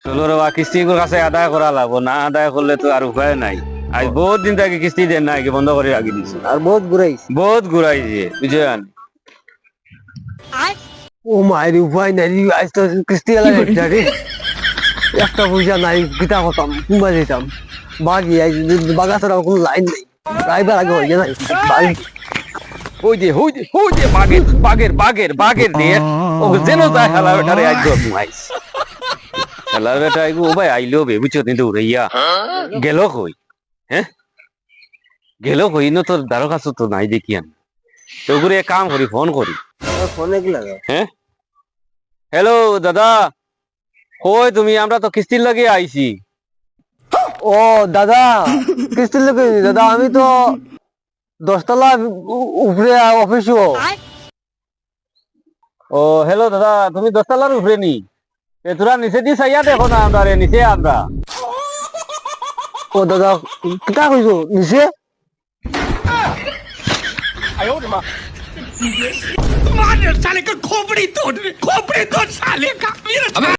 চলো রে বা কিস্তিগুলোর কাছে আদায় করা লাগবো, না আদায় করলে তো আর উপায় নাই। আজ বহুত দিন থেকে কিস্তি দেন নাই, কি বন্ধ করে রাখি দিছি। আর বহুত ঘুরাইছি। বহুত ঘুরাইছে বুঝছেন। ও মায়ের উপায় নাই রে, আজ তো কিস্তি এলা রে, একটা পয়সা নাই, গীতা করতাম কুম্বা যেতাম বাগি, আজ বাগা ছাড়া কোনো লাইন নেই, ড্রাইভার আগে হয়ে যায় বাগি। ওই যে বাগের বাগের বাগের বাগের দিয়ে ও যেন যায় হেলা বেটারে আজ ঘুমাইছ। হেলার বেটা আইগো ও ভাই আইলো বে বুঝছো, কিন্তু উড়াইয়া গেল কই? হ্যাঁ গেল কই? ইনো তোর দ্বারো কাছে তো নাই দেখি আমি। তো করে এক কাম করি, ফোন করি। ফোনে কি লাগা? হ্যাঁ হ্যালো দাদা, কই তুমি? আমরা তো কিস্তির লাগে আইছি। ও দাদা, কিস্তির লোক দাদা, আমি তো 10 তলা উপরে অফিসও। ও হ্যালো দাদা, তুমি 10 তলার উপরে নি? তোরা নিচে দিয়ে চাইয়া দেখো না, আমরা রে নিচে আমরা। ও দাদা, কিতা কইছো নিচে? मार साले का खोपड़ी तोड़ साले का